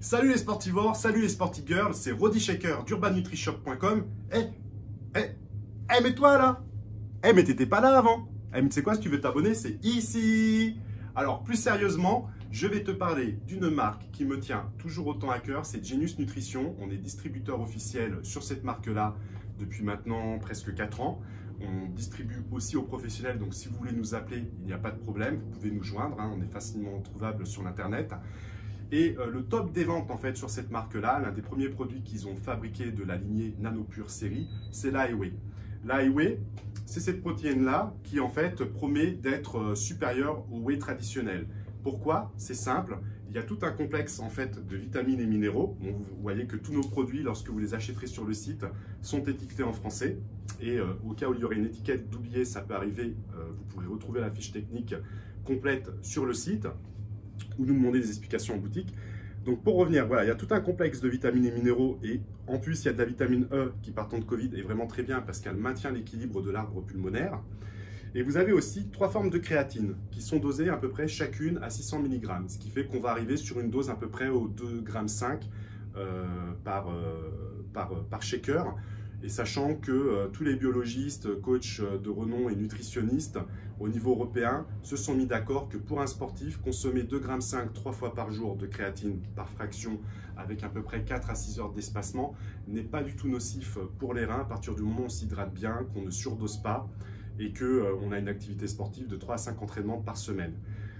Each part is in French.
Salut les sportivores, salut les sporty girls, c'est Roddy Shaker d'urbannutrishop.com. Mais toi là, mais t'étais pas là avant. Mais tu sais quoi, si tu veux t'abonner, c'est ici. Alors plus sérieusement, je vais te parler d'une marque qui me tient toujours autant à cœur, c'est Genius Nutrition. On est distributeur officiel sur cette marque-là depuis maintenant presque 4 ans. On distribue aussi aux professionnels, donc si vous voulez nous appeler, il n'y a pas de problème, vous pouvez nous joindre, on est facilement trouvable sur l'internet. Et le top des ventes en fait sur cette marque-là, l'un des premiers produits qu'ils ont fabriqué de la lignée NanoPure série, c'est l'AIWAY. L'AIWAY, c'est cette protéine-là qui en fait promet d'être supérieure au whey traditionnel. Pourquoi? C'est simple, il y a tout un complexe en fait de vitamines et minéraux. Bon, vous voyez que tous nos produits, lorsque vous les achèterez sur le site, sont étiquetés en français. Et au cas où il y aurait une étiquette d'oublié, ça peut arriver, vous pourrez retrouver la fiche technique complète sur le site ou nous demander des explications en boutique. Donc pour revenir, voilà, il y a tout un complexe de vitamines et minéraux et en plus il y a de la vitamine E qui par temps de Covid est vraiment très bien parce qu'elle maintient l'équilibre de l'arbre pulmonaire. Et vous avez aussi 3 formes de créatine qui sont dosées à peu près chacune à 600 mg, ce qui fait qu'on va arriver sur une dose à peu près aux 2,5 g par shaker. Et sachant que tous les biologistes, coachs de renom et nutritionnistes au niveau européen se sont mis d'accord que pour un sportif, consommer 2,5 g 3 fois par jour de créatine par fraction avec à peu près 4 à 6 heures d'espacement n'est pas du tout nocif pour les reins à partir du moment où on s'hydrate bien, qu'on ne surdose pas et qu'on a une activité sportive de 3 à 5 entraînements par semaine.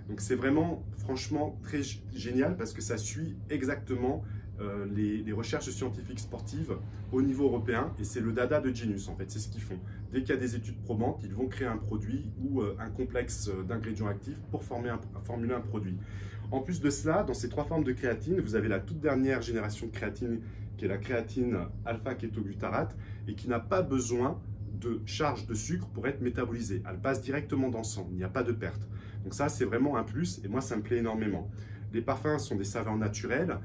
Donc c'est vraiment franchement très génial parce que ça suit exactement les recherches scientifiques sportives au niveau européen et c'est le dada de Genius en fait, c'est ce qu'ils font. Dès qu'il y a des études probantes, ils vont créer un produit ou un complexe d'ingrédients actifs pour formuler un produit. En plus de cela, dans ces 3 formes de créatine, vous avez la toute dernière génération de créatine qui est la créatine alpha-kétoglutarate et qui n'a pas besoin de charge de sucre pour être métabolisée. Elle passe directement dans le sang, il n'y a pas de perte. Donc ça, c'est vraiment un plus et moi, ça me plaît énormément. Les parfums sont des saveurs naturelles.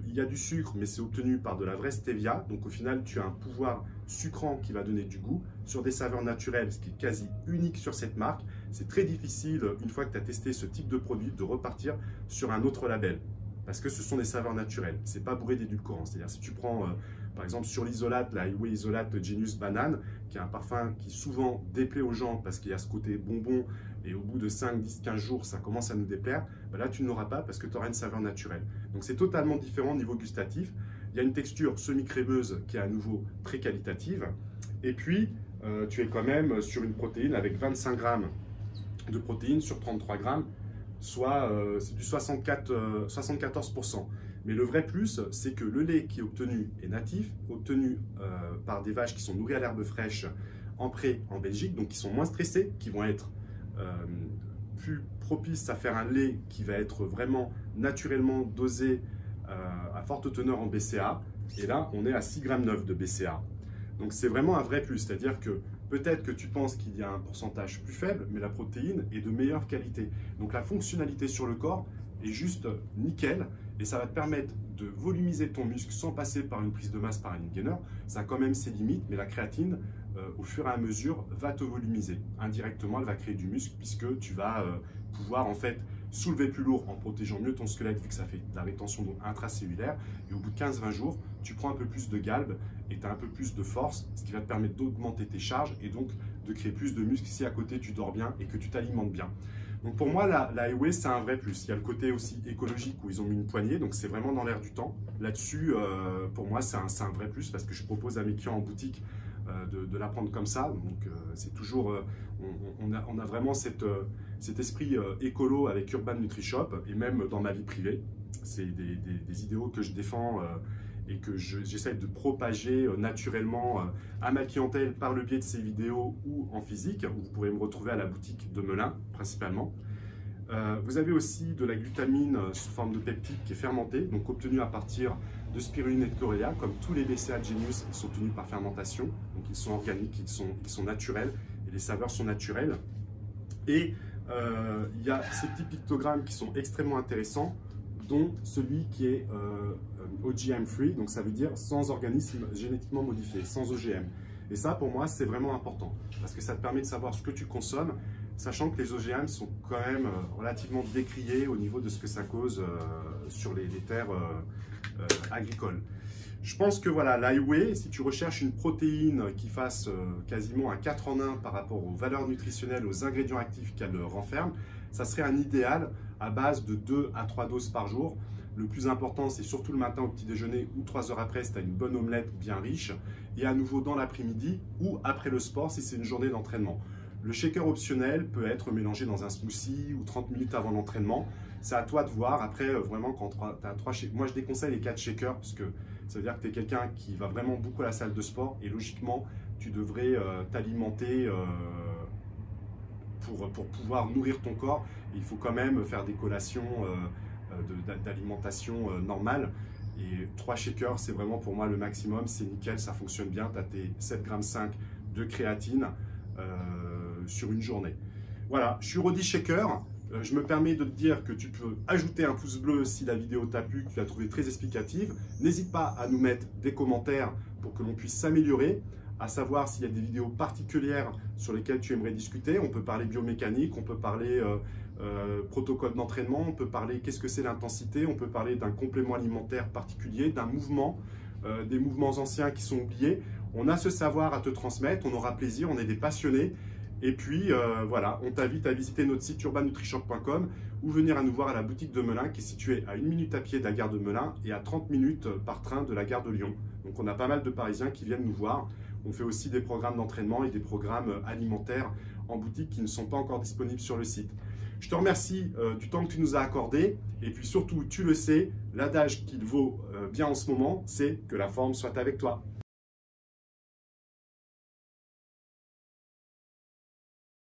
Il y a du sucre, mais c'est obtenu par de la vraie stevia. Donc au final, tu as un pouvoir sucrant qui va donner du goût sur des saveurs naturelles, ce qui est quasi unique sur cette marque. C'est très difficile, une fois que tu as testé ce type de produit, de repartir sur un autre label. Parce que ce sont des saveurs naturelles. Ce n'est pas bourré d'édulcorants. C'est-à-dire si tu prends, par exemple, sur l'Isolate, la AIWAY Isolate Genius Banane, qui est un parfum qui souvent déplaît aux gens parce qu'il y a ce côté bonbon et au bout de 5, 10, 15 jours, ça commence à nous déplaire, ben là, tu ne l'auras pas parce que tu auras une saveur naturelle. Donc, c'est totalement différent au niveau gustatif. Il y a une texture semi-crémeuse qui est à nouveau très qualitative. Et puis, tu es quand même sur une protéine avec 25 grammes de protéines sur 33 grammes, soit c'est du 74%. Mais le vrai plus, c'est que le lait qui est obtenu est natif, obtenu par des vaches qui sont nourries à l'herbe fraîche en pré en Belgique, donc qui sont moins stressées, qui vont être plus propices à faire un lait qui va être vraiment naturellement dosé à forte teneur en BCA. Et là, on est à 6,9 g de BCA. Donc c'est vraiment un vrai plus, c'est-à-dire que peut-être que tu penses qu'il y a un pourcentage plus faible, mais la protéine est de meilleure qualité. Donc la fonctionnalité sur le corps est juste nickel et ça va te permettre de volumiser ton muscle sans passer par une prise de masse par un lean gainer. Ça a quand même ses limites, mais la créatine, au fur et à mesure, va te volumiser. Indirectement, elle va créer du muscle puisque tu vas pouvoir en fait soulever plus lourd en protégeant mieux ton squelette vu que ça fait de la rétention d'eau intracellulaire. Et au bout de 15-20 jours, tu prends un peu plus de galbe et tu as un peu plus de force, ce qui va te permettre d'augmenter tes charges et donc de créer plus de muscles si à côté tu dors bien et que tu t'alimentes bien. Donc pour moi, la AIWAY, c'est un vrai plus. Il y a le côté aussi écologique où ils ont mis une poignée, donc c'est vraiment dans l'air du temps. Là-dessus, pour moi, c'est un vrai plus parce que je propose à mes clients en boutique de la prendre comme ça. Donc c'est toujours, on a vraiment cet esprit écolo avec Urban Nutrishop et même dans ma vie privée. C'est des idéaux que je défends et que j'essaie de propager naturellement à ma clientèle par le biais de ces vidéos ou en physique, où vous pourrez me retrouver à la boutique de Melun principalement. Vous avez aussi de la glutamine sous forme de peptide qui est fermentée, donc obtenue à partir de spiruline et de choréa, comme tous les BCA de Genius, ils sont obtenus par fermentation, donc ils sont organiques, ils sont naturels et les saveurs sont naturelles. Et il y a ces petits pictogrammes qui sont extrêmement intéressants, dont celui qui est OGM free, donc ça veut dire sans organisme génétiquement modifié, sans OGM. Et ça, pour moi, c'est vraiment important parce que ça te permet de savoir ce que tu consommes. sachant que les OGM sont quand même relativement décriés au niveau de ce que ça cause sur les terres agricoles. Je pense que voilà, l'Highway, si tu recherches une protéine qui fasse quasiment un 4 en 1 par rapport aux valeurs nutritionnelles, aux ingrédients actifs qu'elle renferme, ça serait un idéal à base de 2 à 3 doses par jour. Le plus important, c'est surtout le matin au petit déjeuner ou 3 heures après si tu as une bonne omelette bien riche. Et à nouveau dans l'après-midi ou après le sport si c'est une journée d'entraînement. Le shaker optionnel peut être mélangé dans un smoothie ou 30 minutes avant l'entraînement. C'est à toi de voir. Après, vraiment, quand tu as 3 shakers, moi je déconseille les 4 shakers parce que ça veut dire que tu es quelqu'un qui va vraiment beaucoup à la salle de sport et logiquement, tu devrais t'alimenter pour pouvoir nourrir ton corps. Et il faut quand même faire des collations d'alimentation normale. Et 3 shakers, c'est vraiment pour moi le maximum. C'est nickel, ça fonctionne bien. Tu as tes 7,5 g de créatine sur une journée. Voilà, je suis Rody Shaker. Je me permets de te dire que tu peux ajouter un pouce bleu si la vidéo t'a plu, que tu l'as trouvée très explicative. N'hésite pas à nous mettre des commentaires pour que l'on puisse s'améliorer, à savoir s'il y a des vidéos particulières sur lesquelles tu aimerais discuter. On peut parler biomécanique, on peut parler protocole d'entraînement, on peut parler qu'est-ce que c'est l'intensité, on peut parler d'un complément alimentaire particulier, d'un mouvement, des mouvements anciens qui sont oubliés. On a ce savoir à te transmettre, on aura plaisir, on est des passionnés. Et puis voilà, on t'invite à visiter notre site urbannutrichoc.com ou venir à nous voir à la boutique de Melun qui est située à 1 minute à pied de la gare de Melun et à 30 minutes par train de la gare de Lyon. Donc on a pas mal de Parisiens qui viennent nous voir. On fait aussi des programmes d'entraînement et des programmes alimentaires en boutique qui ne sont pas encore disponibles sur le site. Je te remercie du temps que tu nous as accordé et puis surtout, tu le sais, l'adage qu'il vaut bien en ce moment, c'est que la forme soit avec toi.